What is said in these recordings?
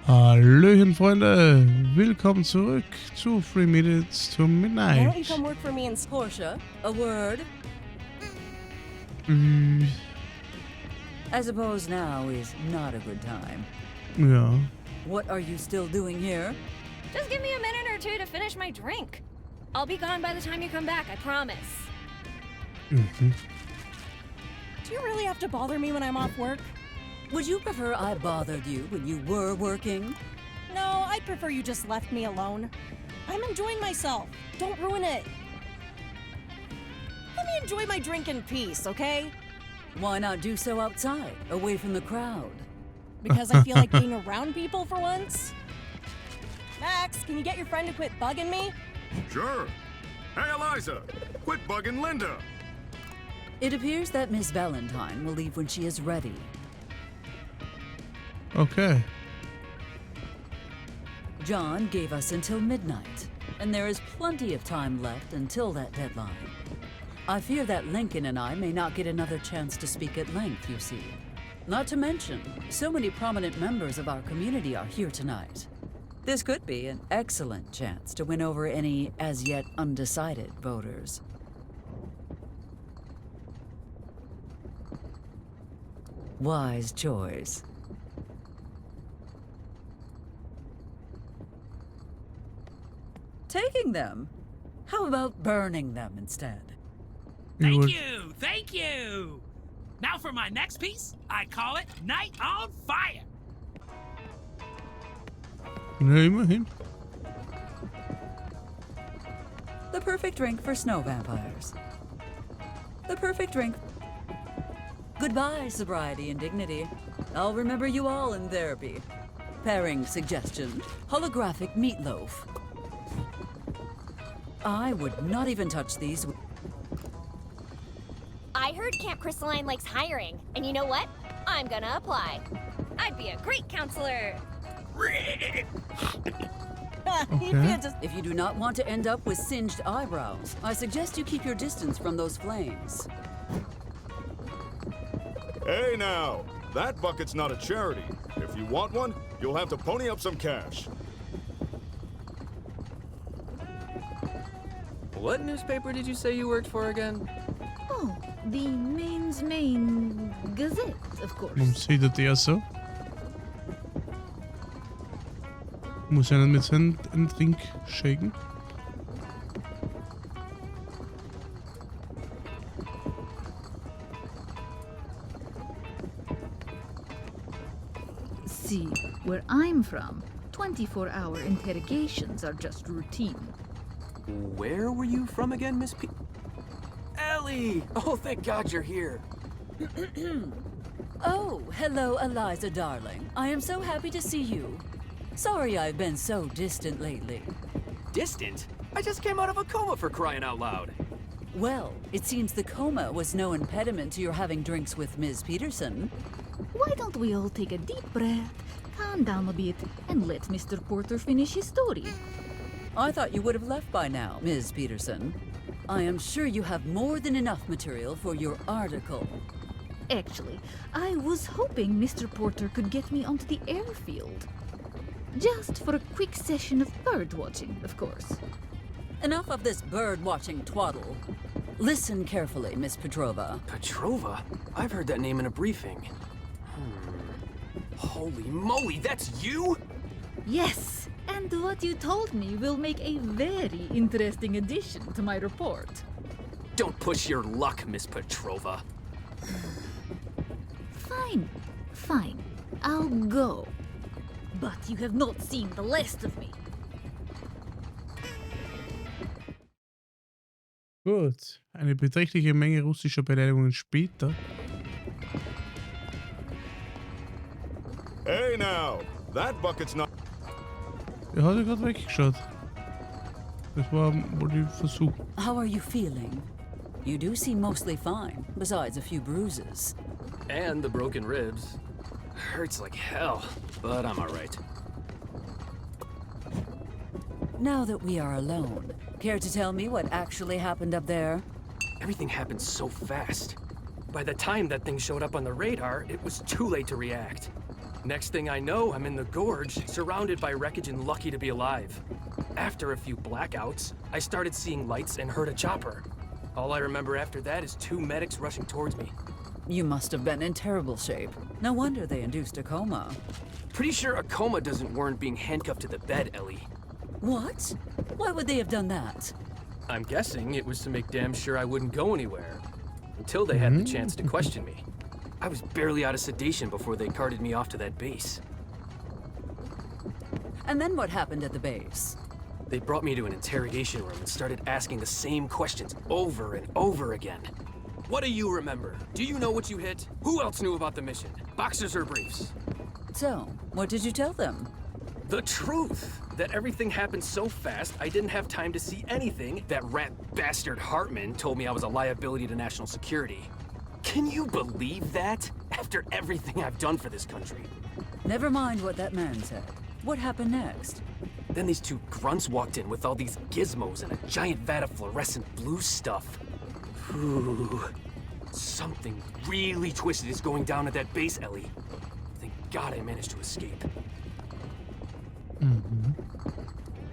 Hallöchen, Freunde! Willkommen zurück zu 3 Minutes to Why don't you Midnight. come work for me in Portia, a word? I suppose now is not a good time. Ja. What are you still doing here? Just give me a minute or two to finish my drink. I'll be gone by the time you come back, I promise. Mhm. Do you really have to bother me when I'm off work? Would you prefer I bothered you when you were working? No, I'd prefer you just left me alone. I'm enjoying myself. Don't ruin it. Let me enjoy my drink in peace, okay? Why not do so outside, away from the crowd? Because I feel like being around people for once. Max, can you get your friend to quit bugging me? Sure. Hey, Eliza, quit bugging Linda. It appears that Miss Valentine will leave when she is ready. Okay. John gave us until midnight, and there is plenty of time left until that deadline. I fear that Lincoln and I may not get another chance to speak at length, you see. Not to mention, so many prominent members of our community are here tonight. This could be an excellent chance to win over any as yet undecided voters. Wise choice. Taking them? How about burning them instead? Thank you! Now for my next piece, I call it Night on Fire. Ja, immerhin. The perfect drink for snow vampires. The perfect drink. Goodbye, sobriety and dignity. I'll remember you all in therapy. Pairing suggestion, holographic meatloaf. I would not even touch these. I heard Camp Crystalline likes hiring, and you know what? I'm gonna apply. I'd be a great counselor. If you do not want to end up with singed eyebrows, I suggest you keep your distance from those flames. Hey now, that bucket's not a charity. If you want one, you'll have to pony up some cash. What newspaper did you say you worked for again? Oh, the main Gazette, of course. Warum sieht er so? Muss einer mit seinem Drink shaken? See, where I'm from, 24-hour interrogations are just routine. Where were you from again, Miss P? Ellie! Oh, thank God you're here. Oh, hello, Eliza, darling. I am so happy to see you. Sorry I've been so distant lately. Distant? I just came out of a coma, for crying out loud. Well, it seems the coma was no impediment to your having drinks with Ms. Peterson. Why don't we all take a deep breath, calm down a bit, and let Mr. Porter finish his story? I thought you would have left by now, Ms. Peterson. I am sure you have more than enough material for your article. Actually, I was hoping Mr. Porter could get me onto the airfield. Just for a quick session of bird watching, of course. Enough of this bird-watching twaddle. Listen carefully, Miss Petrova. Petrova? I've heard that name in a briefing. Holy moly, that's you? Yes, and what you told me will make a very interesting addition to my report. Don't push your luck, Miss Petrova. Fine. I'll go. But you have not seen the last of me. Gut. Eine beträchtliche Menge russischer Beleidigungen später. Hey now, that bucket's not... Er hat ja gerade weggeschaut. Das war wohl der Versuch. How are you feeling? You do seem mostly fine, besides a few bruises. And the broken ribs. Hurts like hell, but I'm alright. Now that we are alone, care to tell me what actually happened up there? Everything happened so fast. By the time that thing showed up on the radar, it was too late to react. Next thing I know, I'm in the gorge, surrounded by wreckage and lucky to be alive. After a few blackouts, I started seeing lights and heard a chopper. All I remember after that is 2 medics rushing towards me. You must have been in terrible shape. No wonder they induced a coma. Pretty sure a coma doesn't warrant being handcuffed to the bed, Ellie. What? Why would they have done that? I'm guessing it was to make damn sure I wouldn't go anywhere. Until they had the chance to question me. I was barely out of sedation before they carted me off to that base. And then what happened at the base? They brought me to an interrogation room and started asking the same questions over and over again. What do you remember? Do you know what you hit? Who else knew about the mission? Boxers or briefs? So, what did you tell them? The truth! That everything happened so fast, I didn't have time to see anything. That rat bastard Hartman told me I was a liability to national security. Can you believe that? After everything I've done for this country. Never mind what that man said. What happened next? Then these 2 grunts walked in with all these gizmos and a giant vat of fluorescent blue stuff. Ooh. Something really twisted is going down at that base, Ellie. Thank God I managed to escape.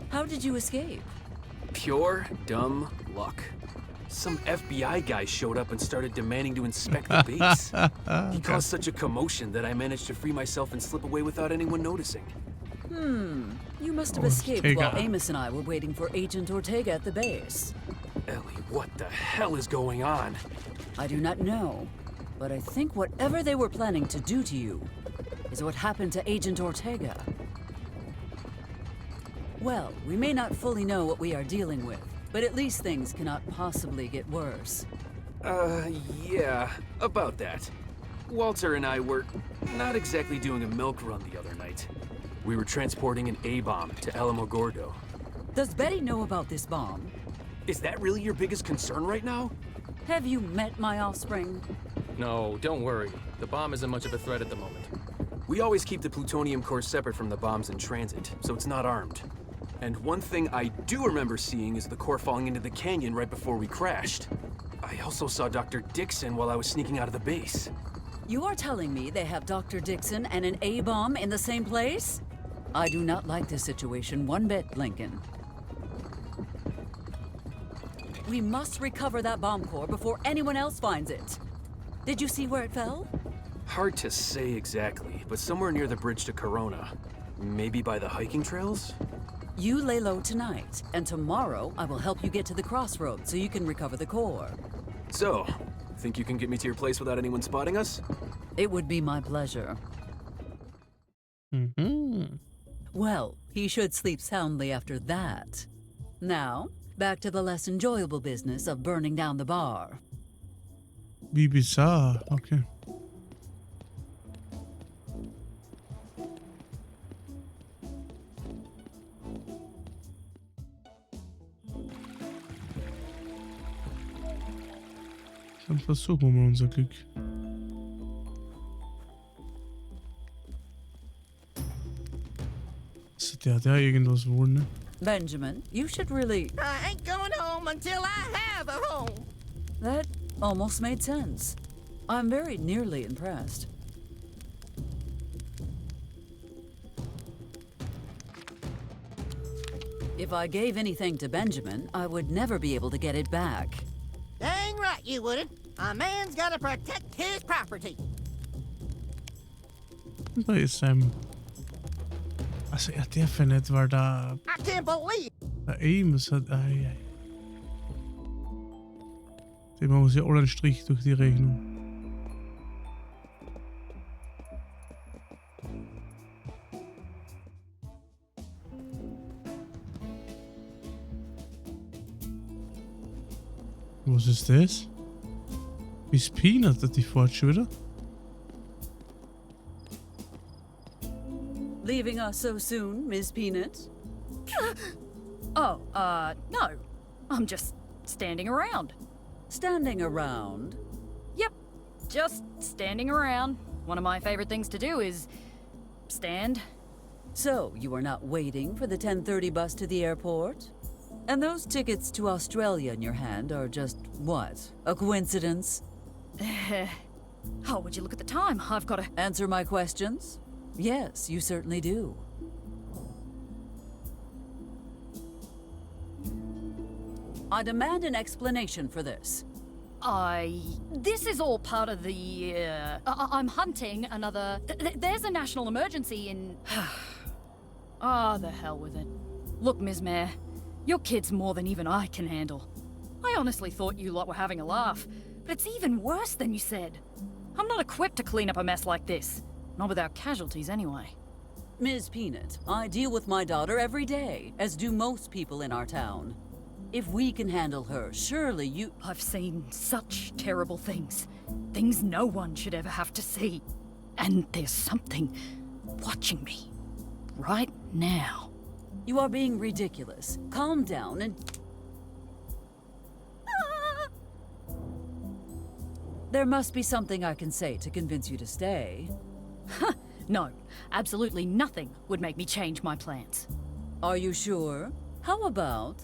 How did you escape? Pure, dumb luck. Some FBI guy showed up and started demanding to inspect the base. He caused such a commotion that I managed to free myself and slip away without anyone noticing. You must have escaped Ortega. while Amos and I were waiting for Agent Ortega at the base. Ellie, what the hell is going on? I do not know, but I think whatever they were planning to do to you is what happened to Agent Ortega. Well, we may not fully know what we are dealing with, but at least things cannot possibly get worse. Yeah, about that. Walter and I were not exactly doing a milk run the other night. We were transporting an A-bomb to Alamogordo. Does Betty know about this bomb? Is that really your biggest concern right now? Have you met my offspring? No, don't worry. The bomb isn't much of a threat at the moment. We always keep the plutonium core separate from the bombs in transit, so it's not armed. And one thing I do remember seeing is the core falling into the canyon right before we crashed. I also saw Dr. Dixon while I was sneaking out of the base. You are telling me they have Dr. Dixon and an A-bomb in the same place? I do not like this situation one bit, Lincoln. We must recover that bomb core before anyone else finds it. Did you see where it fell? Hard to say exactly, but somewhere near the bridge to Corona. Maybe by the hiking trails? You lay low tonight, and tomorrow I will help you get to the crossroads so you can recover the core. So, think you can get me to your place without anyone spotting us? It would be my pleasure. Well, he should sleep soundly after that. Now, back to the less enjoyable business of burning down the bar. Wie bizarr. Okay. Dann versuchen wir mal unser Glück. Der irgendwas wohl, ne? Benjamin, you should really... I ain't going home until I have a home. That almost made sense. I'm very nearly impressed. If I gave anything to Benjamin, I would never be able to get it back. Dang right you wouldn't. A man's gotta protect his property. Da ist Also jag darf nicht, weil da... I can't believe... Da Amos hat... Ai. Dem machen wir ja alle einen Strich durch die Rechnung. Was ist das? Miss Peanut hat die fort schon wieder? Leaving us so soon, Miss Peanut? Oh, no. I'm just standing around. Standing around? Yep, just standing around. One of my favorite things to do is stand. So, you are not waiting for the 10:30 bus to the airport? And those tickets to Australia in your hand are just what? A coincidence? Oh, would you look at the time? I've got to... Answer my questions. Yes, you certainly do. I demand an explanation for this. This is all part of the, I'm hunting another... There's a national emergency in... The hell with it. Look, Ms. Mayor, your kid's more than even I can handle. I honestly thought you lot were having a laugh, but it's even worse than you said. I'm not equipped to clean up a mess like this. Not without casualties, anyway. Ms. Peanut, I deal with my daughter every day, as do most people in our town. If we can handle her, surely you... I've seen such terrible things. Things no one should ever have to see. And there's something watching me. Right now. You are being ridiculous. Calm down and... There must be something I can say to convince you to stay. No, absolutely nothing would make me change my plans. Are you sure? How about...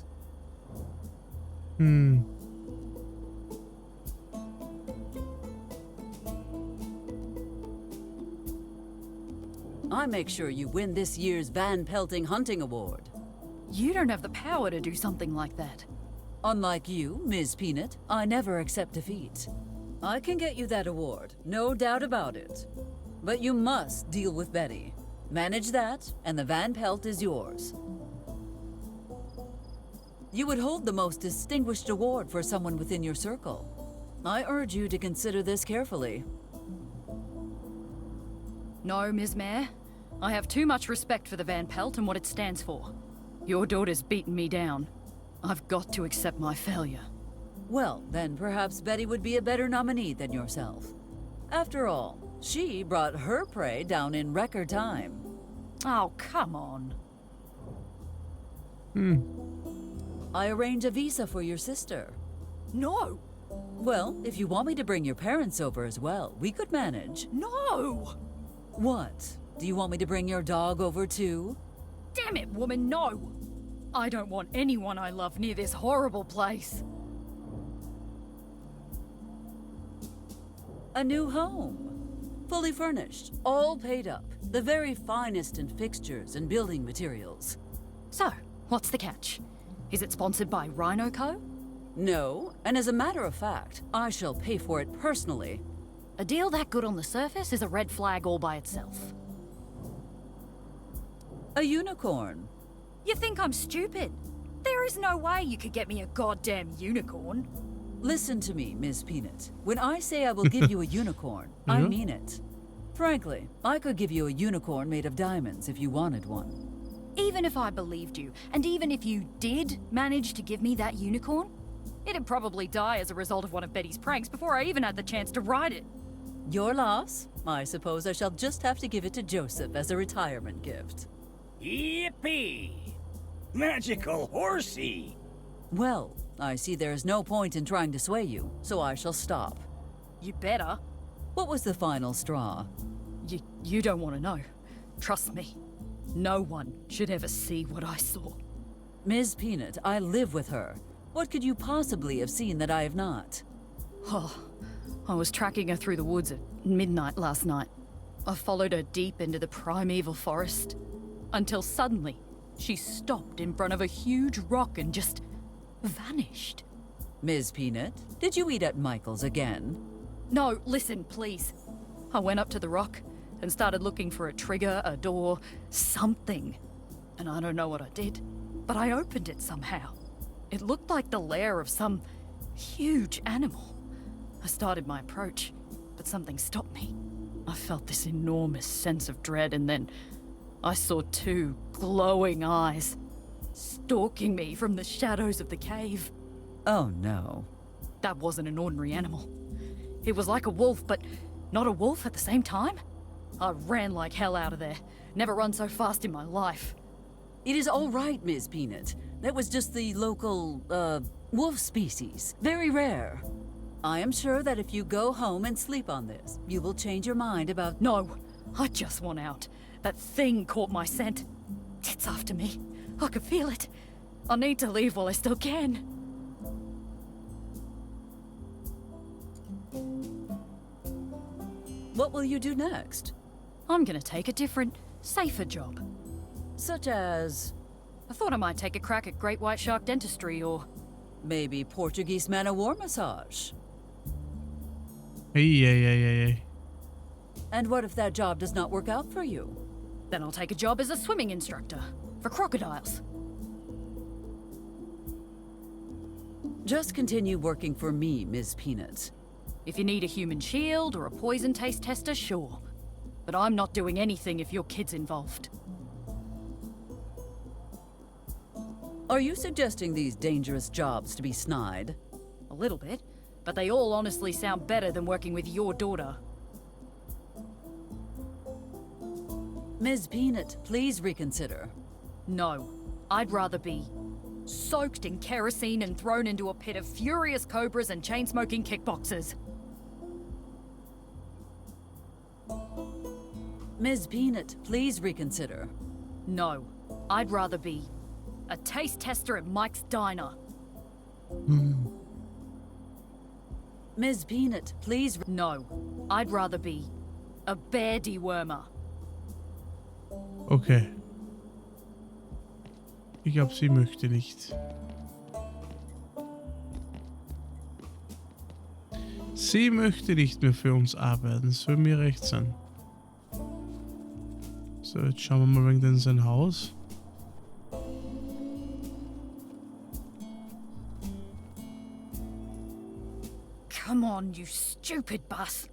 I make sure you win this year's Van Pelting Hunting Award. You don't have the power to do something like that. Unlike you, Ms. Peanut, I never accept defeat. I can get you that award, no doubt about it. But you must deal with Betty. Manage that, and the Van Pelt is yours. You would hold the most distinguished award for someone within your circle. I urge you to consider this carefully. No, Ms. Mayor. I have too much respect for the Van Pelt and what it stands for. Your daughter's beaten me down. I've got to accept my failure. Well, then perhaps Betty would be a better nominee than yourself. After all, she brought her prey down in record time. Oh, come on. I arrange a visa for your sister. No! Well, if you want me to bring your parents over as well, we could manage. No! What? Do you want me to bring your dog over too? Damn it, woman, no! I don't want anyone I love near this horrible place. A new home. Fully furnished, all paid up. The very finest in fixtures and building materials. So, what's the catch? Is it sponsored by Rhino Co? No, and as a matter of fact, I shall pay for it personally. A deal that good on the surface is a red flag all by itself. A unicorn. You think I'm stupid? There is no way you could get me a goddamn unicorn. Listen to me, Ms. Peanut. When I say I will give you a unicorn, I mean it. Frankly, I could give you a unicorn made of diamonds if you wanted one. Even if I believed you, and even if you did manage to give me that unicorn, it'd probably die as a result of one of Betty's pranks before I even had the chance to ride it. Your loss. I suppose I shall just have to give it to Joseph as a retirement gift. Yippee! Magical horsey! Well, I see there is no point in trying to sway you, so I shall stop. You better. What was the final straw? You don't want to know. Trust me. No one should ever see what I saw. Ms. Peanut, I live with her. What could you possibly have seen that I have not? Oh, I was tracking her through the woods at midnight last night. I followed her deep into the primeval forest, until suddenly she stopped in front of a huge rock and just vanished. Ms. Peanut, did you eat at Michael's again? No, listen, please. I went up to the rock and started looking for a trigger, a door, something. And I don't know what I did, but I opened it somehow. It looked like the lair of some huge animal. I started my approach, but something stopped me. I felt this enormous sense of dread, and then I saw two glowing eyes stalking me from the shadows of the cave. Oh no. That wasn't an ordinary animal. It was like a wolf, but not a wolf at the same time. I ran like hell out of there. Never run so fast in my life. It is all right, Ms. Peanut. That was just the local, wolf species. Very rare. I am sure that if you go home and sleep on this, you will change your mind about— No, I just want out. That thing caught my scent. It's after me. I can feel it. I need to leave while I still can. What will you do next? I'm gonna take a different, safer job. Such as I thought I might take a crack at Great White Shark Dentistry or maybe Portuguese man of war massage. Hey. And what if that job does not work out for you? then I'll take a job as a swimming instructor for crocodiles. Just continue working for me, Ms. Peanut. If you need a human shield or a poison taste tester, sure. But I'm not doing anything if your kid's involved. Are you suggesting these dangerous jobs to be snide? A little bit, but they all honestly sound better than working with your daughter. Ms. Peanut, please reconsider. No, I'd rather be soaked in kerosene and thrown into a pit of furious cobras and chain-smoking kickboxers. Ms. Peanut, please reconsider. No, I'd rather be a taste tester at Mike's Diner. Ms. Peanut, please. No, I'd rather be a bear dewormer. Okay. Ich glaube, sie möchte nicht. Sie möchte nicht mehr für uns arbeiten. Das soll mir recht sein. So, jetzt schauen wir mal wegen in sein Haus. Come on, you stupid bus.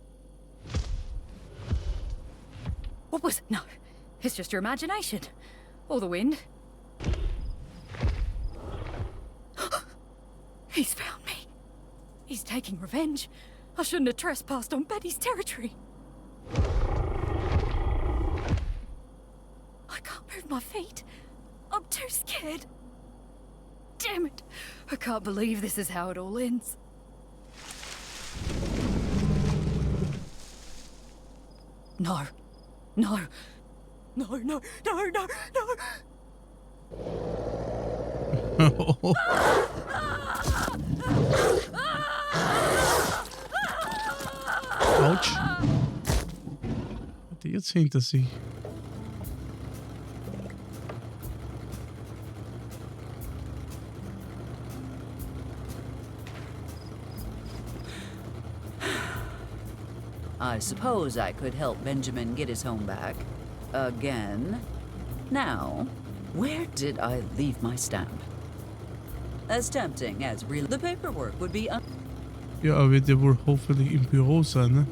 What was it? No, it's just your imagination. Or the wind. He's found me. He's taking revenge. I shouldn't have trespassed on Betty's territory. I can't move my feet. I'm too scared. Damn it. I can't believe this is how it all ends. No. No. No, no, no, no, no. Autsch. Hat die jetzt hinter sich? I suppose I could help Benjamin get his home back. Again. Now, where did I leave my stamp? As tempting as the paperwork would be Ja, er wird ja wohl hoffentlich im Büro sein, ne?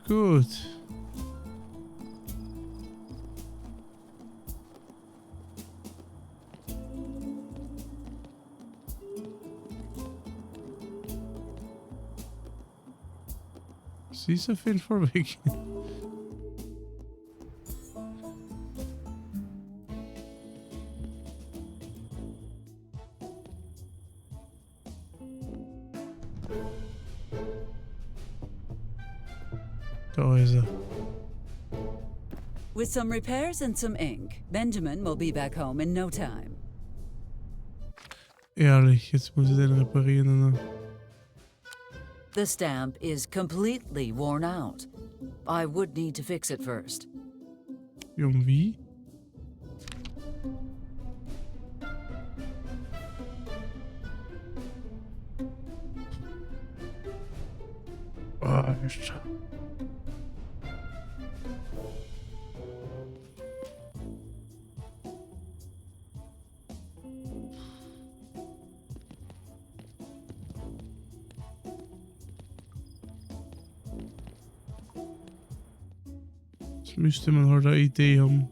Gut. Sie ist auf jeden Fall weg. Da ist er. With some repairs and some ink, Benjamin will be back home in no time. Ehrlich, jetzt muss ich den reparieren. Ne? The stamp is completely worn out. I would need to fix it first. Wie? Alter. Jetzt müsste man halt eine Idee haben.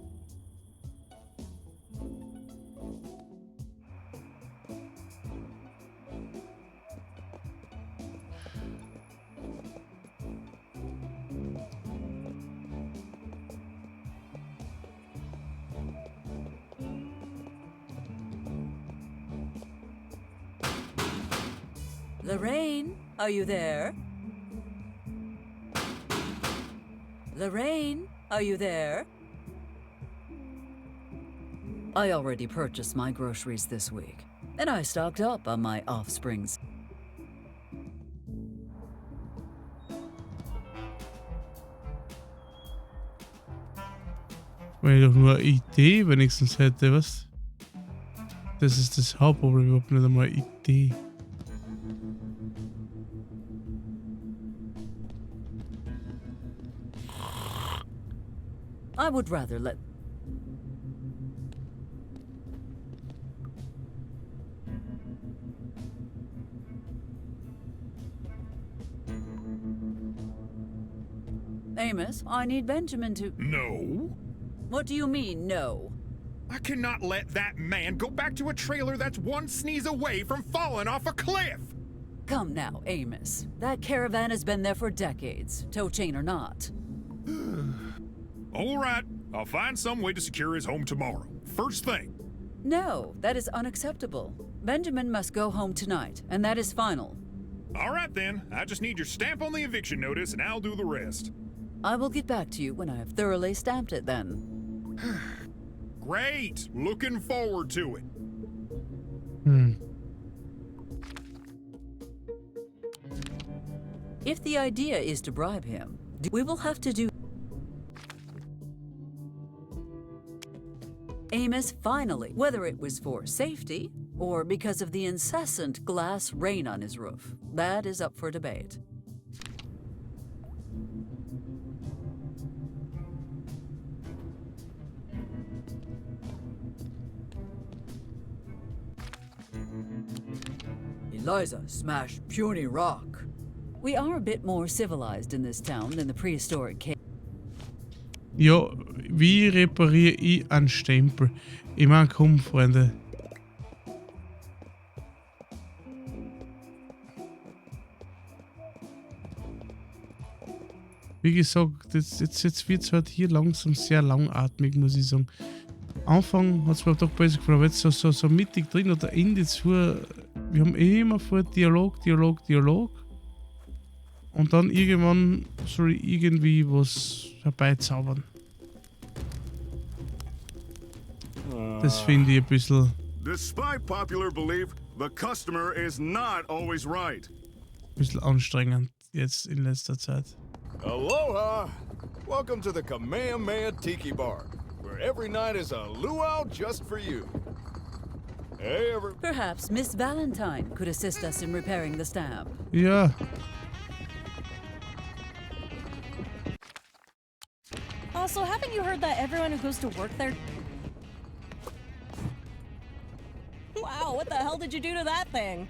Lorraine, are you there? Lorraine, are you there? I already purchased my groceries this week, and I stocked up on my offsprings. Wenn ich doch nur eine Idee wenigstens hätte, was? Das ist das Hauptproblem, überhaupt nicht einmal eine Idee. I would rather let... Amos, I need Benjamin to... No. What do you mean, no? I cannot let that man go back to a trailer that's one sneeze away from falling off a cliff! Come now, Amos. That caravan has been there for decades, tow chain or not. All right, I'll find some way to secure his home tomorrow. First thing. No, that is unacceptable. Benjamin must go home tonight, and that is final. All right then, I just need your stamp on the eviction notice and I'll do the rest. I will get back to you when I have thoroughly stamped it then. Great! Looking forward to it. If the idea is to bribe him, we will have to do... Amos finally, whether it was for safety or because of the incessant glass rain on his roof, that is up for debate. Eliza smashed puny rock. We are a bit more civilized in this town than the prehistoric cave. Ja, wie repariere ich einen Stempel? Ich meine, komm, Freunde. Wie gesagt, jetzt wird es halt hier langsam sehr langatmig, muss ich sagen. Anfang hat es mir doch besser gefallen, aber jetzt so mittig drin oder Ende zu. Wir haben immer vor Dialog. Und dann irgendwann soll ich irgendwie was herbeizaubern. Das finde ich ein bisschen... Despite popular belief, the customer is not always right. Ein bisschen anstrengend jetzt in letzter Zeit. Aloha! Welcome to the Kamehameha Tiki Bar, where every night is a luau just for you. Hey, Perhaps Miss Valentine could assist us in repairing the stamp. Ja. Also, haven't you heard that everyone who goes to work there... Wow, what the hell did you do to that thing?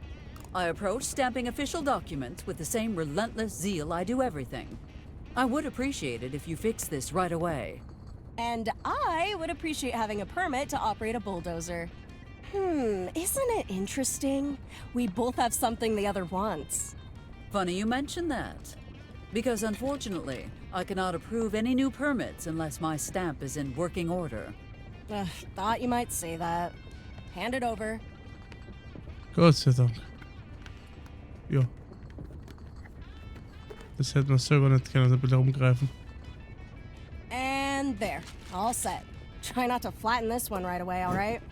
I approach stamping official documents with the same relentless zeal I do everything. I would appreciate it if you fix this right away. And I would appreciate having a permit to operate a bulldozer. Isn't it interesting? We both have something the other wants. Funny you mention that. Because unfortunately, I cannot approve any new permits unless my stamp is in working order. Thought you might say that. Hand it over. Gott sei Dank. Ja. Das hätten wir selber nicht können, ein bisschen rumgreifen. And there. All set. Try not to flatten this one right away, alright?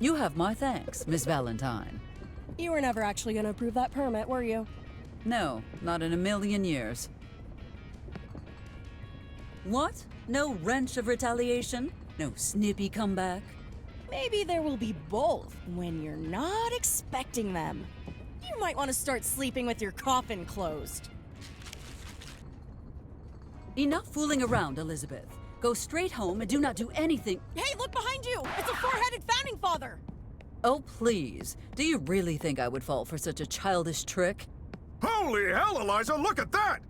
You have my thanks, Miss Valentine. You were never actually gonna approve that permit, were you? No, not in a million years. What? No wrench of retaliation? No snippy comeback? Maybe there will be both when you're not expecting them. You might want to start sleeping with your coffin closed. Enough fooling around, Elizabeth. Go straight home and do not do anything. Hey, look behind you! It's a four-headed founding father! Oh, please. Do you really think I would fall for such a childish trick? Holy hell, Eliza, look at that!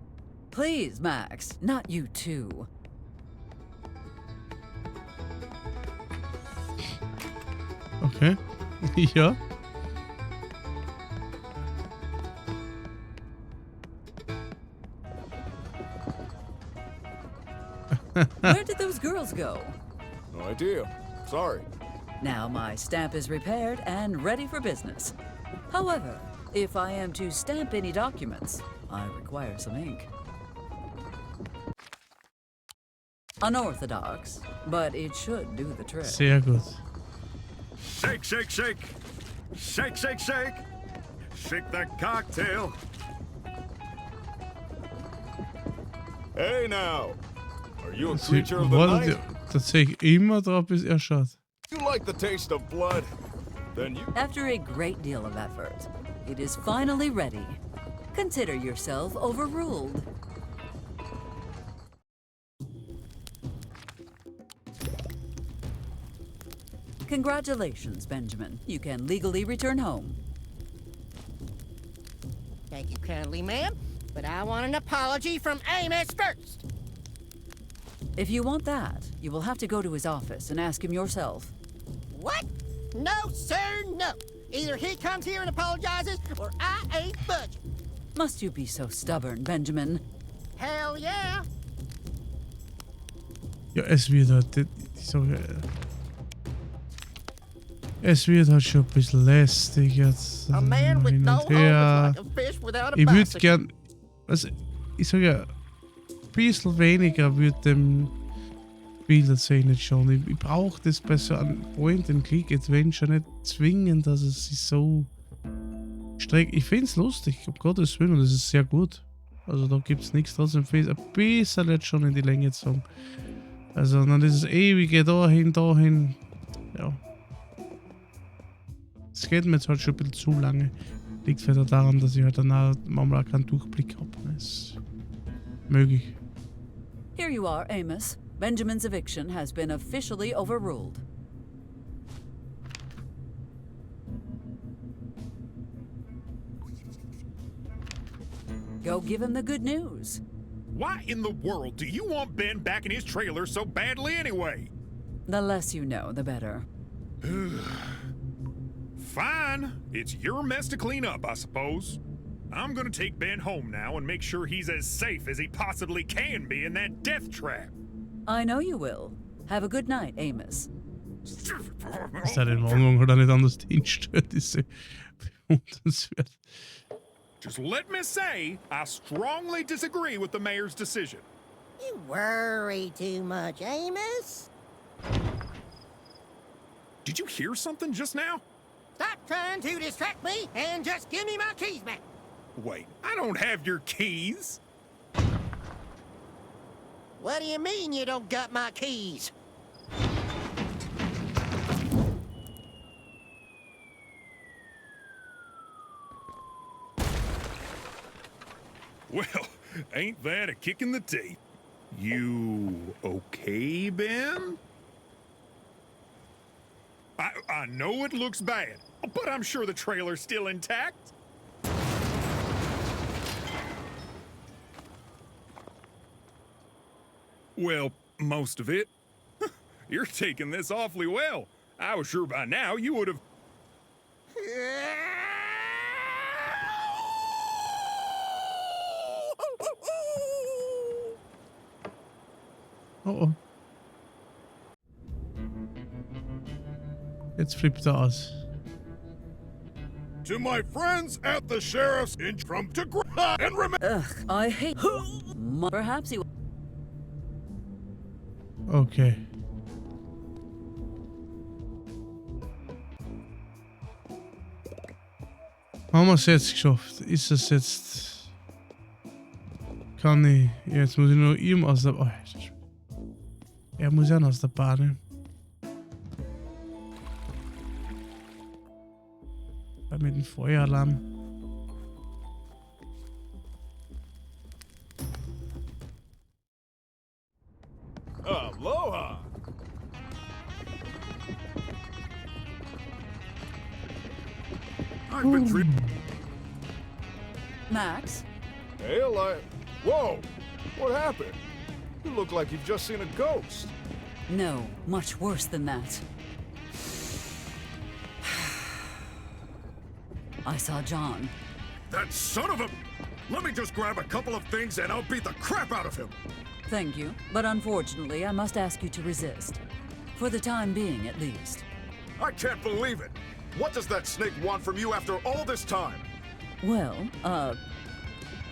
Please, Max. Not you too. Okay. Ja. Where did those girls go? No idea. Sorry. Now my stamp is repaired and ready for business. However, if I am to stamp any documents, I require some ink. Unorthodox, but it should do the trick. Sehr gut. Shake, shake, shake. Shake, shake, shake. Shake that cocktail. Hey now. Are you a creature of the night? Tatsächlich immer drauf, bis er schaut. You like the taste of blood? Then you... After a great deal of effort, it is finally ready. Consider yourself overruled. Congratulations, Benjamin. You can legally return home. Thank you kindly, ma'am. But I want an apology from Amos first. If you want that, you will have to go to his office and ask him yourself. What? No, sir, no. Either he comes here and apologizes, or I ain't budging. Must you be so stubborn, Benjamin? Hell yeah. Ja, es wird halt... Es wird halt schon ein bisschen lästig jetzt. A man with Hin no und home her. is like a fish without a Ich würde bicycle. gern... Also, ich sag ja... Ein bisschen weniger würde dem Spiel tatsächlich schon. Ich brauche das bei so einem Point-and-Click-Adventure nicht zwingend, dass es sich so streckt. Ich finde es lustig, um Gottes Willen, und es ist sehr gut. Also da gibt es nichts, trotzdem fehlt ein bisschen jetzt schon in die Länge gezogen. Also dann dieses ewige dahin. Ja. Es geht mir jetzt halt schon ein bisschen zu lange. Liegt vielleicht daran, dass ich halt danach manchmal auch keinen Durchblick habe. Das ist möglich. Here you are, Amos. Benjamin's eviction has been officially overruled. Go give him the good news. Why in the world do you want Ben back in his trailer so badly anyway? The less you know, the better. Fine. It's your mess to clean up, I suppose. I'm gonna take Ben home now and make sure he's as safe as he possibly can be in that death trap. I know you will. Have a good night, Amos. Dass er den Wohnung halt auch nicht anders hinstellt, ist sehr bewundernswert. Just let me say, I strongly disagree with the mayor's decision. You worry too much, Amos. Did you hear something just now? Stop trying to distract me and just give me my keys back. Wait, I don't have your keys. What do you mean you don't got my keys? Well, ain't that a kick in the teeth? You okay, Ben? I know it looks bad, but I'm sure the trailer's still intact. Well, most of it. You're taking this awfully well. I was sure by now you would have... Oh. Jetzt flippt er aus. To my friends at the sheriff's in from to and remember. Ugh, I hate... Perhaps he... Okay. Haben wir es jetzt geschafft? Ist es jetzt... Kann ich... Jetzt muss ich nur ihm aus der... Oh, er muss ja noch aus der Bahn. Mit dem Feueralarm. Aloha! I've been Max? Hell, Whoa! What happened? You look like you've just seen a ghost. No, much worse than that. I saw John. That son of a... Let me just grab a couple of things and I'll beat the crap out of him. Thank you, but unfortunately I must ask you to resist. For the time being, at least. I can't believe it. What does that snake want from you after all this time? Well,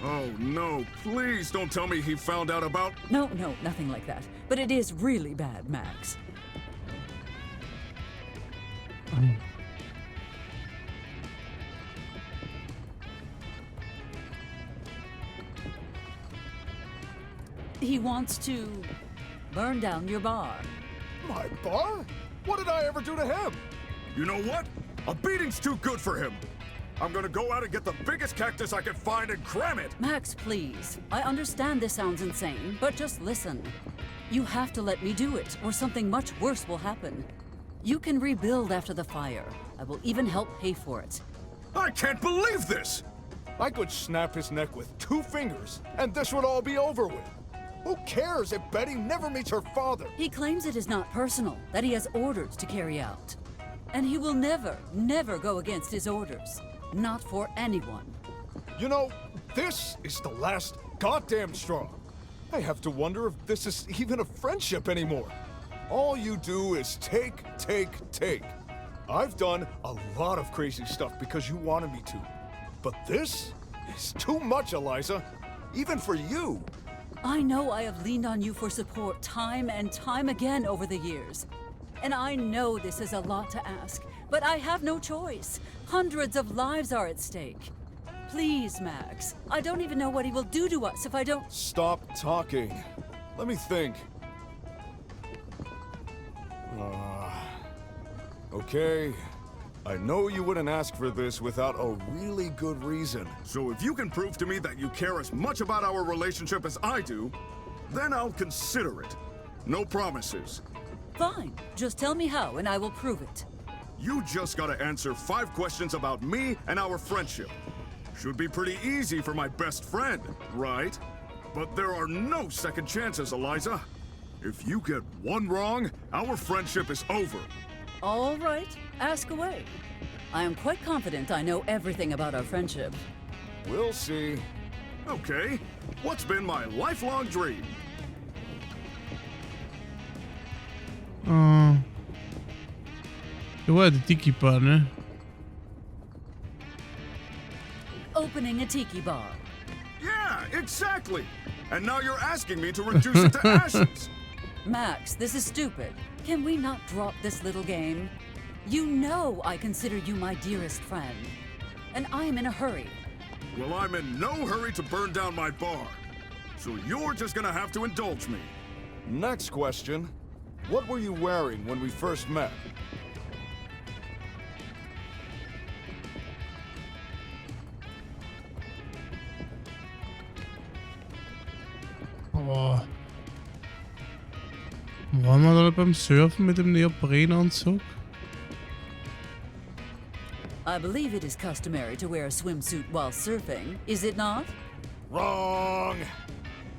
Oh no, please don't tell me he found out about... No, nothing like that. But it is really bad, Max. He wants to burn down your bar. My bar? What did I ever do to him? You know what? A beating's too good for him. I'm gonna go out and get the biggest cactus I can find and cram it. Max, please. I understand this sounds insane, but just listen. You have to let me do it, or something much worse will happen. You can rebuild after the fire. I will even help pay for it. I can't believe this! I could snap his neck with 2 fingers, and this would all be over with. Who cares if Betty never meets her father? He claims it is not personal, that he has orders to carry out. And he will never, never go against his orders. Not for anyone. You know, this is the last goddamn straw. I have to wonder if this is even a friendship anymore. All you do is take. I've done a lot of crazy stuff because you wanted me to. But this is too much, Eliza. Even for you. I know I have leaned on you for support time and time again over the years. And I know this is a lot to ask, but I have no choice. Hundreds of lives are at stake. Please, Max. I don't even know what he will do to us if I don't... Stop talking. Let me think. Okay. I know you wouldn't ask for this without a really good reason. So if you can prove to me that you care as much about our relationship as I do, then I'll consider it. No promises. Fine. Just tell me how and I will prove it. You just gotta answer 5 questions about me and our friendship. Should be pretty easy for my best friend, right? But there are no second chances, Eliza. If you get one wrong, our friendship is over. All right. Ask away. I am quite confident I know everything about our friendship. We'll see. Okay. What's been my lifelong dream? Det var det tiki bar, ne? Opening a tiki bar. Yeah, exactly. And now you're asking me to reduce it to ashes. Max, this is stupid. Can we not drop this little game? You know I consider you my dearest friend. And I am in a hurry. Well, I'm in no hurry to burn down my bar. So you're just gonna have to indulge me. Next question. What were you wearing when we first met? Waren wir da beim Surfen mit dem Neoprenanzug? I believe it is customary to wear a swimsuit while surfing, is it not? Wrong!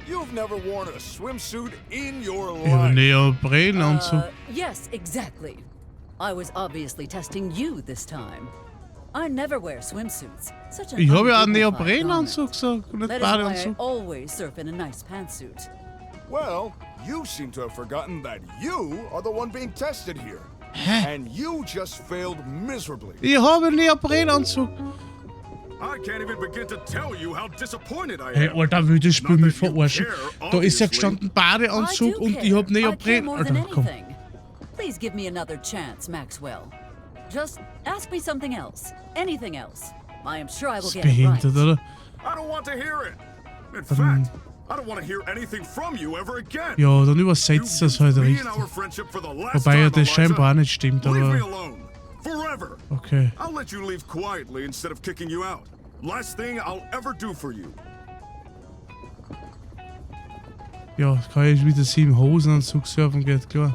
You've never worn a swimsuit in your Ja, life. Neoprenanzug. Yes, exactly. I was obviously testing you this time. I never wear swimsuits. Such an Ich habe ja einen undignified Neoprenanzug garment. gesagt und nicht That is why I Badeanzug. always surf in a nice pantsuit. Well, you seem to have forgotten that you are the one being tested here. And you just failed miserably. Ich habe einen Neoprenanzug. I can't even begin to tell you how disappointed I Hey, am. Alter, will das Spiel Not mich that you verarschen? care, Da ist ja obviously. gestanden Badeanzug und ich hab I care Neopren. more than Alter, komm. anything. Please give me another chance, Maxwell. Just ask me something else. Anything else. I am sure I will Ist get it right. behindert, oder? I don't want to hear it. In fact, I don't want to hear anything from you ever again. Ja, dann übersetzt das halt Me richtig. and our friendship for the last Wobei ja time, das scheinbar auch Eliza. nicht stimmt, Leave me aber... alone. Forever. Okay. I'll let you leave quietly instead of kicking you out. Last thing I'll ever do for you. Ja, kann ich wieder 7 Hosenanzug surfen, geht klar.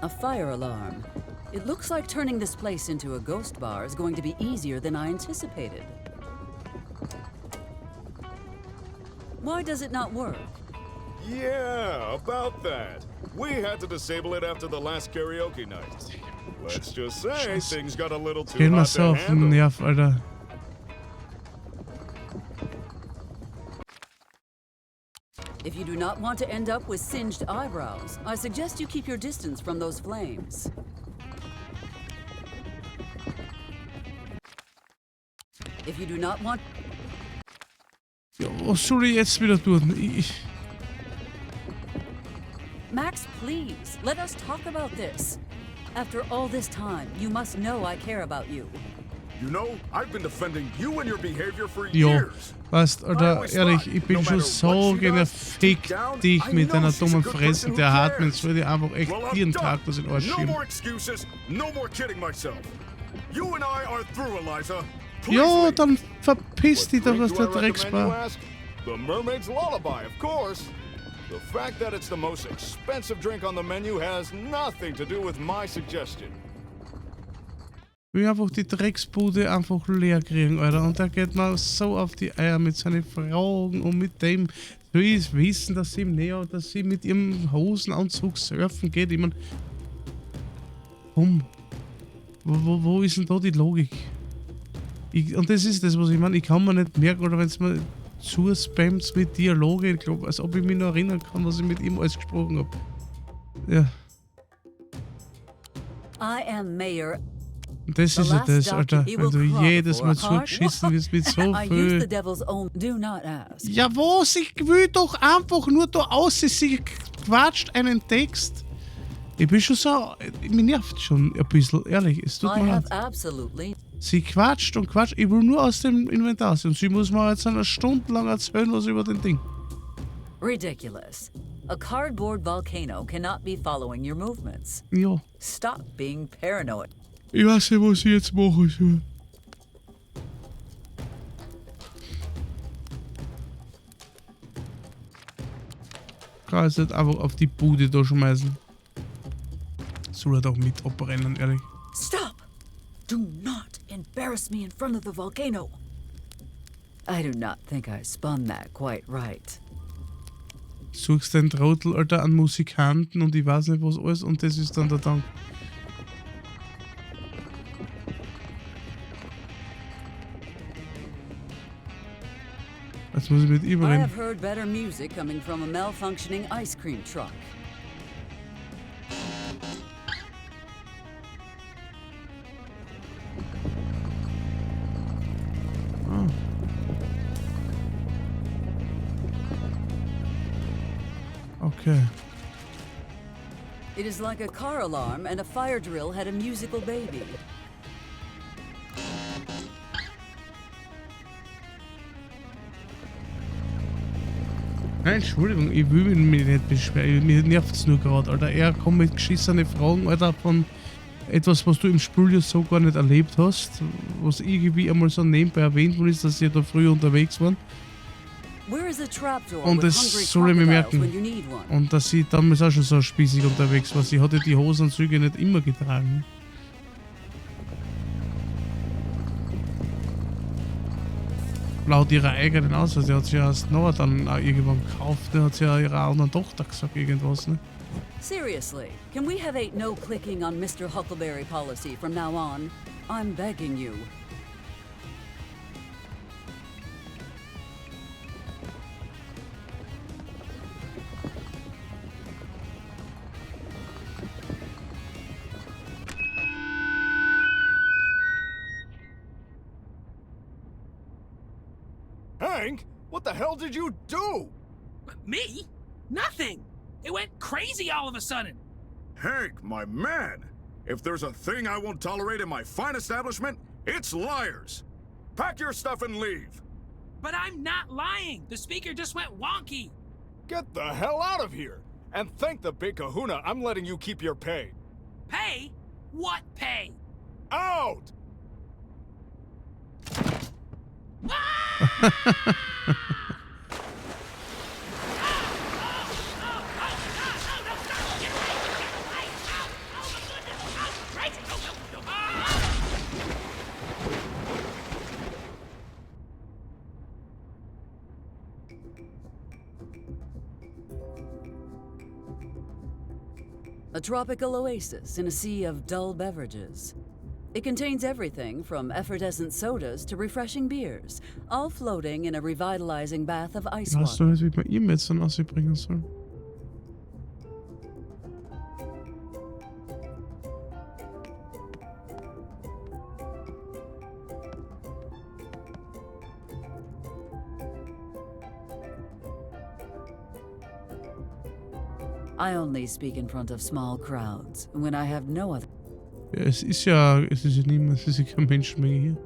A fire alarm. It looks like turning this place into a ghost bar is going to be easier than I anticipated. Why does it not work? Yeah, about that. We had to disable it after the last karaoke night. Let's just say things got a little too Gehen wir hot so to auf den handle. Nerv, Alter. If you do not want to end up with singed eyebrows, I suggest you keep your distance from those flames. If you do not want... Ja, was soll ich jetzt wieder tun? Max, please, let us talk about this. After all this time, you must know I care about you. You know, I've been defending you and your behavior for Jo, years. weißt, oder ehrlich, ich bin schon so fick dich mit deiner dummen Fresse, der Hartmanns würde einfach echt jeden Tag das in den Arsch No schieben. more excuses, no more kidding myself. You and I are through, Eliza. Please Ja, leave. dann verpiss dich doch aus Drink do der I recommend, you Drecksbar. ask? The Mermaid's Lullaby, of course. The fact that it's the most expensive drink on the menu has nothing to do with my suggestion. Ich will einfach die Drecksbude einfach leer kriegen, Alter. Und da geht man so auf die Eier mit seinen Fragen und mit dem, du willst wissen, dass sie ihm näher, dass sie mit ihrem Hosenanzug surfen geht. Ich mein, wo ist denn da die Logik? Und das ist das, was ich meine. Ich kann mir nicht merken, oder wenn es mir zuspammt mit Dialoge, ich glaube, als ob ich mich noch erinnern kann, was ich mit ihm alles gesprochen habe. Ja. I am Mayor. Und das ist ja das, Alter. Wenn du jedes Mal zugeschissen wirst mit so I use the viel. devil's own. Do not ask. Ja, was? Ich will doch einfach nur da aus. Sie quatscht einen Text. Ich bin schon so. Mich nervt schon ein bisschen, ehrlich. Es tut I mir leid. have absolutely. Sie quatscht und quatscht. Ich will nur aus dem Inventar sehen. Und sie muss mir jetzt eine Stunde lang erzählen, was über den Ding. Ridiculous. A cardboard volcano cannot be following your movements. Ja. Stop being paranoid. Ich weiß nicht, was ich jetzt machen soll. Kann jetzt nicht einfach auf die Bude da schmeißen. Soll er doch mit abbrennen, ehrlich. Stop! Do not embarrass me in front of the volcano. I do not think I spun that quite right. Suchst den Trottel, Alter, an Musikanten und ich weiß nicht was alles und das ist dann der Dank. Jetzt muss ich mit ihm I reden. have heard better music coming from a malfunctioning ice cream truck. Okay. It is like a car alarm and a fire drill had a musical baby. Nein, Entschuldigung, ich will mich nicht beschweren. Mir nervt es nur gerade, Alter. Er kommt mit geschissene Fragen, Alter, von etwas, was du im Spiel ja so gar nicht erlebt hast. Was irgendwie einmal so nebenbei erwähnt worden ist, dass sie da früher unterwegs waren. Und das soll ich mir merken. Und dass sie damals auch schon so spießig unterwegs war. Sie hatte die Hosenanzüge nicht immer getragen. Laut ihrer eigenen Aussage, sie hat sie ja erst noch dann auch irgendwann gekauft, hat sie ja ihrer anderen Tochter gesagt, irgendwas, ne? Seriously, can we have a no clicking on Mr. Huckleberry policy from now on? I'm begging you. Hank, what the hell did you do? Me? Nothing. It went crazy all of a sudden. Hank, my man! If there's a thing I won't tolerate in my fine establishment, it's liars! Pack your stuff and leave! But I'm not lying. The speaker just went wonky. Get the hell out of here! And thank the big kahuna I'm letting you keep your pay. Pay? What pay? Out! A tropical oasis in a sea of dull beverages. It contains everything from effervescent sodas to refreshing beers, all floating in a revitalizing bath of ice Weißt du water. nicht, wie man ihm jetzt dann ausbringen soll? I only speak in front of small crowds when I have no other. es ist ja niemand, es ist ja keine Menschenmenge hier.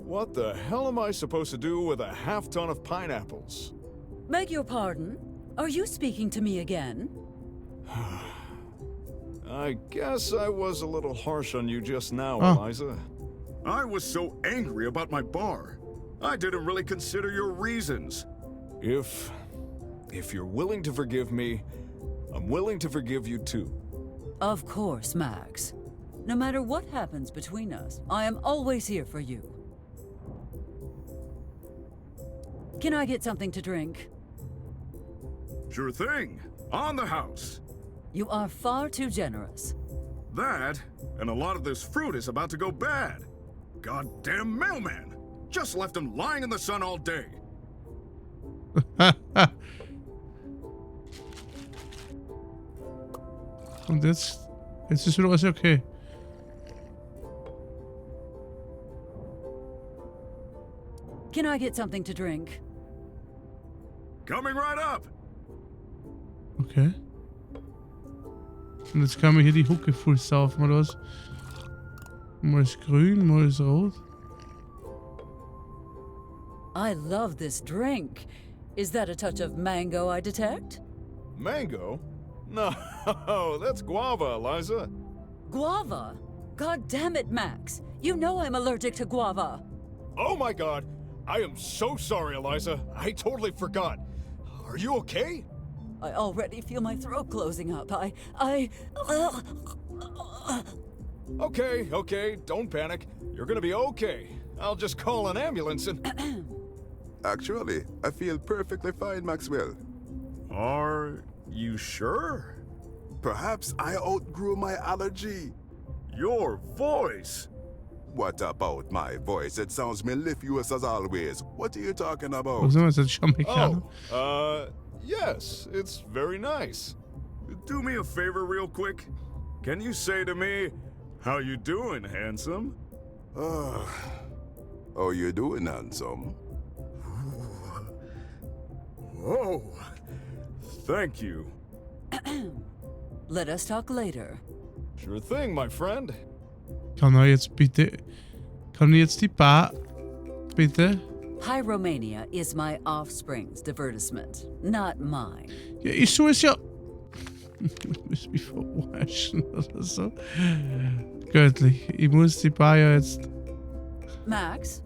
What the hell am I supposed to do with a half ton of pineapples? Beg your pardon? Are you speaking to me again? I guess I was a little harsh on you just now, Eliza. I was so angry about my bar. I didn't really consider your reasons. If you're willing to forgive me, I'm willing to forgive you too. Of course, Max. No matter what happens between us, I am always here for you. Can I get something to drink? Sure thing. On the house. You are far too generous. That, and a lot of this fruit is about to go bad. Goddamn mailman! Just left him lying in the sun all day. Und jetzt ist wieder alles okay. Can I get something to drink? Coming right up. Okay. Und jetzt kann man hier die Hucke voll saufen, oder was? Mal ist grün, mal ist rot. I love this drink. Is that a touch of mango I detect? Mango? No, that's guava, Eliza. Guava? God damn it, Max. You know I'm allergic to guava. Oh my god. I am so sorry, Eliza. I totally forgot. Are you okay? I already feel my throat closing up. Okay, don't panic. You're gonna be okay. I'll just call an ambulance and... Actually, I feel perfectly fine, Maxwell. Are you sure? Perhaps I outgrew my allergy. Your voice! What about my voice? It sounds mellifluous as always. What are you talking about? Was ist das Jamaikaner? Yes, it's very nice. Do me a favor real quick. Can you say to me, how you doing, handsome? How you doing, handsome? Whoa. Thank you. Let us talk later. Sure thing, my friend. Kann ich jetzt die Bar, bitte? Pyromania is my offspring's divertisement, not mine. Ja, ich so es ja. Ich muss mich verarschen oder so. Göttlich. Ich muss die Bar ja jetzt. Max?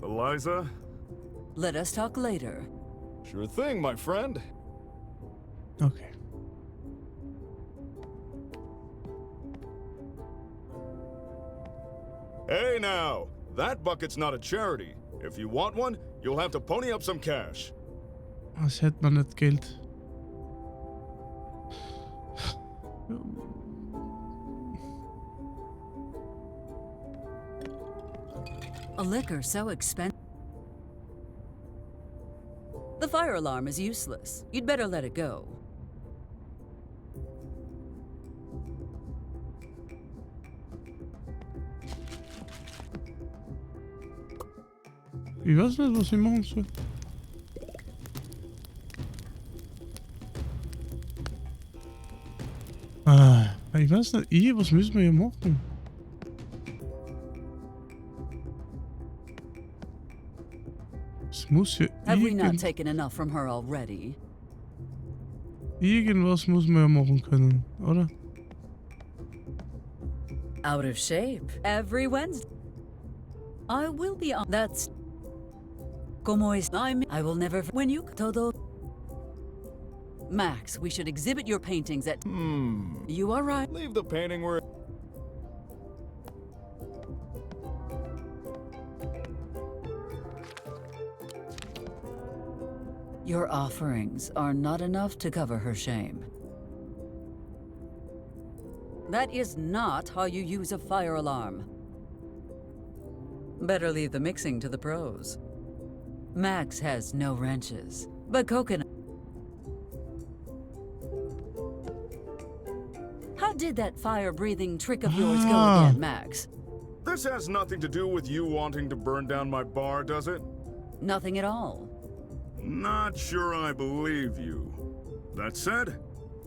Eliza? Let us talk later. Sure thing, my friend. Okay. Hey now, that bucket's not a charity. If you want one, you'll have to pony up some cash. Was hätte man nicht Geld? A liquor so expensive. The fire alarm is useless. You'd better let it go. Ich weiß nicht, was ich machen soll. Ich weiß nicht, was müssen wir hier machen? Es muss hier Have we not taken enough from her already? Irgendwas muss man ja machen können, oder? Out of shape. Every Wednesday. I will be on. That's. Como es. I will never. When you. Todo. Max, we should exhibit your paintings at. You are right. Leave the painting where... Your offerings are not enough to cover her shame. That is not how you use a fire alarm. Better leave the mixing to the pros. Max has no wrenches, but coconut. How did that fire-breathing trick of yours go again, Max? This has nothing to do with you wanting to burn down my bar, does it? Nothing at all. Not sure I believe you. That said,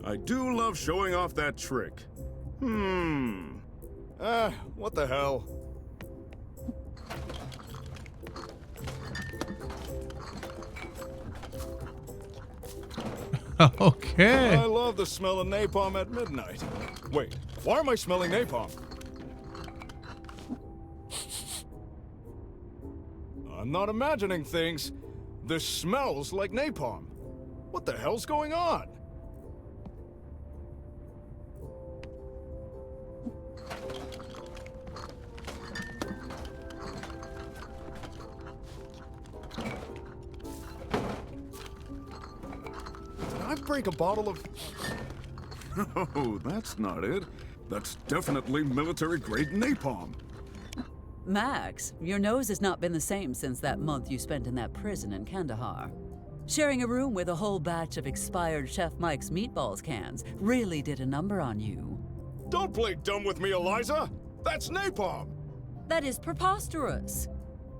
I do love showing off that trick. What the hell? Okay. I love the smell of napalm at midnight. Wait, why am I smelling napalm? I'm not imagining things. This smells like napalm. What the hell's going on? Did I break a bottle of... Oh, that's not it. That's definitely military-grade napalm. Max, your nose has not been the same since that month you spent in that prison in Kandahar. Sharing a room with a whole batch of expired Chef Mike's meatballs cans really did a number on you. Don't play dumb with me, Eliza! That's napalm! That is preposterous.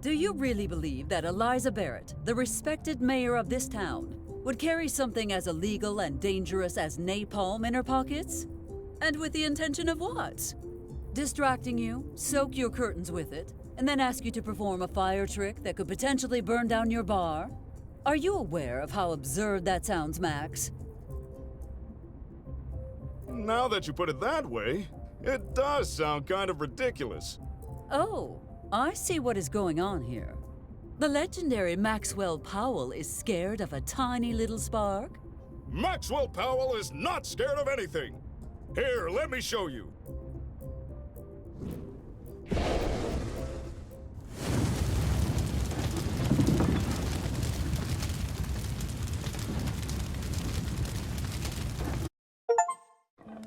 Do you really believe that Eliza Barrett, the respected mayor of this town, would carry something as illegal and dangerous as napalm in her pockets? And with the intention of what? Distracting you, soak your curtains with it, and then ask you to perform a fire trick that could potentially burn down your bar? Are you aware of how absurd that sounds, Max? Now that you put it that way, it does sound kind of ridiculous. Oh, I see what is going on here. The legendary Maxwell Powell is scared of a tiny little spark? Maxwell Powell is not scared of anything! Here, let me show you.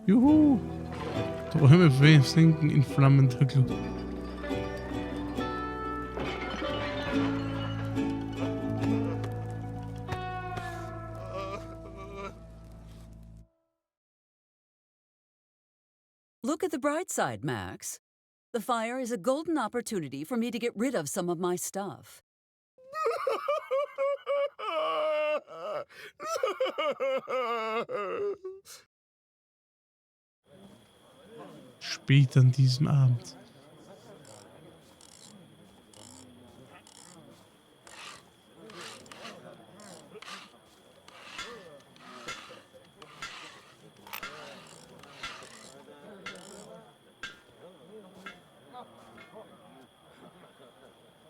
Juhu! Träume versinken in flammender Glut. Look at the bright side, Max. The fire is a golden opportunity for me to get rid of some of my stuff. Spät an diesem Abend.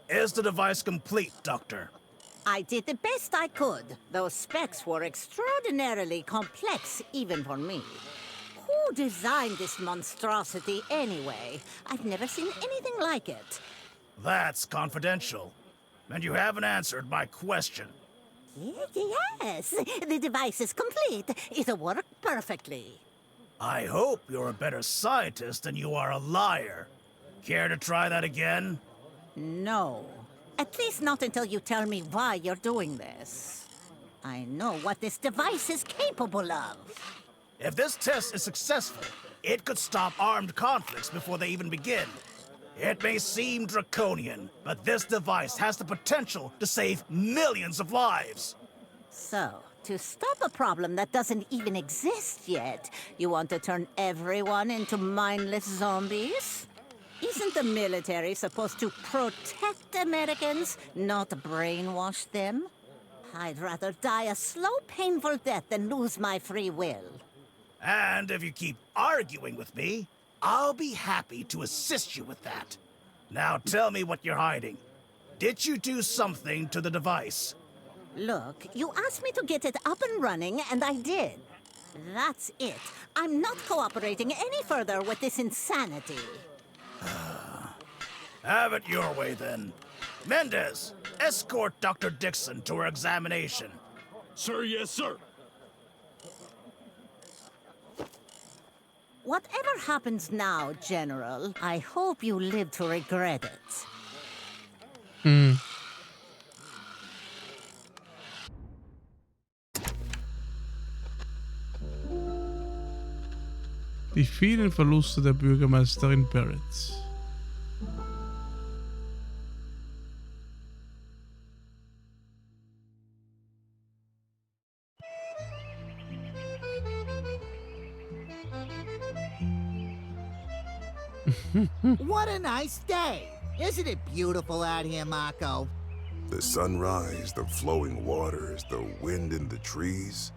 Is the device complete, Doctor? I did the best I could. Those specs were extraordinarily complex, even for me. Who designed this monstrosity anyway? I've never seen anything like it. That's confidential. And you haven't answered my question. Yes, the device is complete. It worked perfectly. I hope you're a better scientist than you are a liar. Care to try that again? No. At least not until you tell me why you're doing this. I know what this device is capable of. If this test is successful, it could stop armed conflicts before they even begin. It may seem draconian, but this device has the potential to save millions of lives. So, to stop a problem that doesn't even exist yet, you want to turn everyone into mindless zombies? Isn't the military supposed to protect Americans, not brainwash them? I'd rather die a slow, painful death than lose my free will. And if you keep arguing with me, I'll be happy to assist you with that. Now tell me what you're hiding. Did you do something to the device? Look, you asked me to get it up and running, and I did. That's it. I'm not cooperating any further with this insanity. Have it your way, then. Mendez, escort Dr. Dixon to her examination. Sir, yes, sir. Whatever happens now, General, I hope you live to regret it. Die vielen Verluste der Bürgermeisterin Barrett. What a nice day. Isn't it beautiful out here, Marco? The sunrise, the flowing waters, the wind in the trees.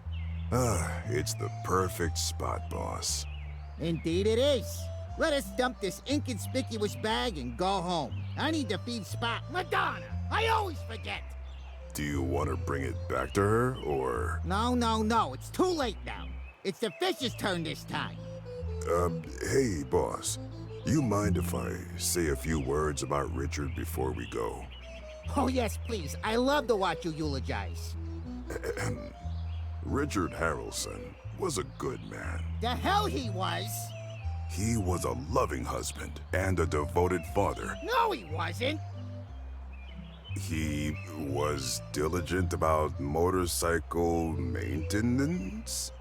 It's the perfect spot, boss. Indeed it is. Let us dump this inconspicuous bag and go home. I need to feed Spot. Madonna! I always forget! Do you want to bring it back to her, or...? No. It's too late now. It's the fish's turn this time. Hey, boss. You mind if I say a few words about Richard before we go? Oh, yes, please. I love to watch you eulogize. Richard Harrelson was a good man. The hell he was! He was a loving husband and a devoted father. No, he wasn't! He was diligent about motorcycle maintenance?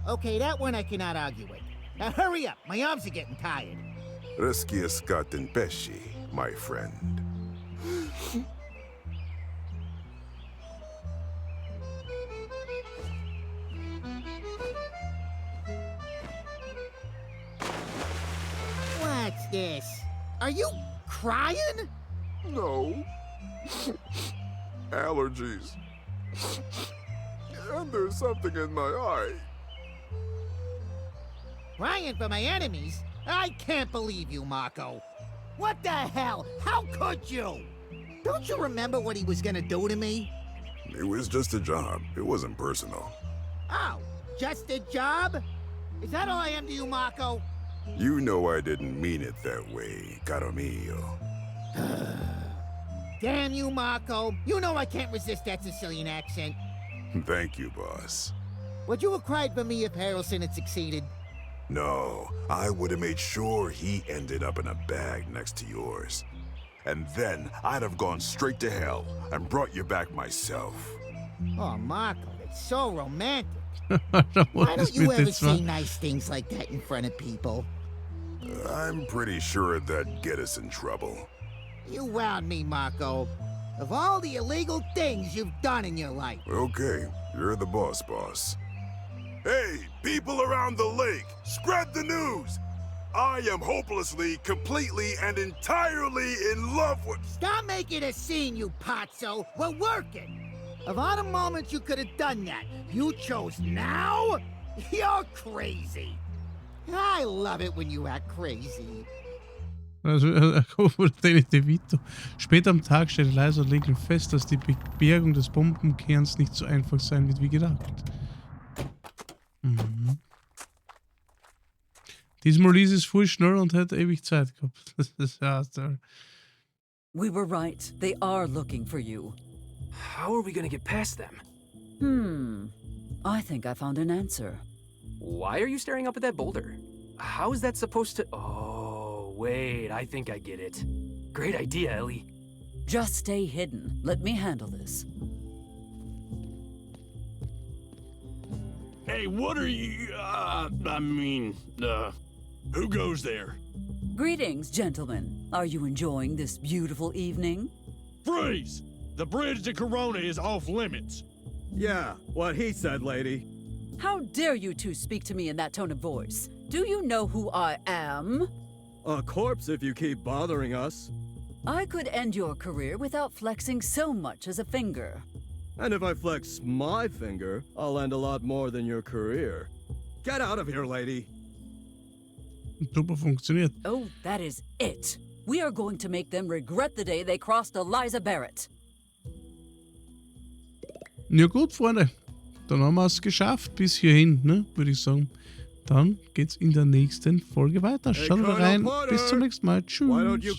Okay, that one I cannot argue with. Now hurry up, my arms are getting tired. Resciascat in pesci, my friend. What's this? Are you crying? No. Allergies. And there's something in my eye. Crying for my enemies? I can't believe you, Marco. What the hell? How could you? Don't you remember what he was gonna do to me? It was just a job. It wasn't personal. Oh, just a job? Is that all I am to you, Marco? You know I didn't mean it that way, caro mio. Damn you, Marco. You know I can't resist that Sicilian accent. Thank you, boss. Would you have cried for me if Harrelson had succeeded? No, I would have made sure he ended up in a bag next to yours. And then I'd have gone straight to hell and brought you back myself. Oh, Marco, that's so romantic. Why Why don't you ever say nice things like that in front of people? I'm pretty sure that'd get us in trouble. You wound me, Marco. Of all the illegal things you've done in your life. Okay, you're the boss. Hey, people around the lake, spread the news! I am hopelessly, completely, and entirely in love with... Stop making a scene, you potso. We're working. Of all the moments you could have done that, you chose now? You're crazy. I love it when you act crazy. Also, De Vito. Später am Tag stellt Eliza und Lincoln fest, dass die Bergung des Bombenkerns nicht so einfach sein wird wie gedacht. Diesmal ließ es voll schnell und hat ewig Zeit gehabt. Das ist ja toll. We were right. They are looking for you. How are we gonna get past them? I think I found an answer. Why are you staring up at that boulder? How is that supposed to... Oh, wait, I think I get it. Great idea, Ellie. Just stay hidden. Let me handle this. Hey, what are you... who goes there? Greetings, gentlemen. Are you enjoying this beautiful evening? Freeze! The bridge to Corona is off limits. Yeah, what he said, lady. How dare you two speak to me in that tone of voice? Do you know who I am? A corpse if you keep bothering us. I could end your career without flexing so much as a finger. And if I flex my finger, I'll end a lot more than your career. Get out of here, lady. Super funktioniert. Oh, that is it. We are going to make them regret the day they crossed Eliza Barrett. Ja gut, Freunde. Dann haben wir es geschafft bis hierhin, ne? Würde ich sagen. Dann geht's in der nächsten Folge weiter. Schaut mal rein. Bis zum nächsten Mal. Tschüss.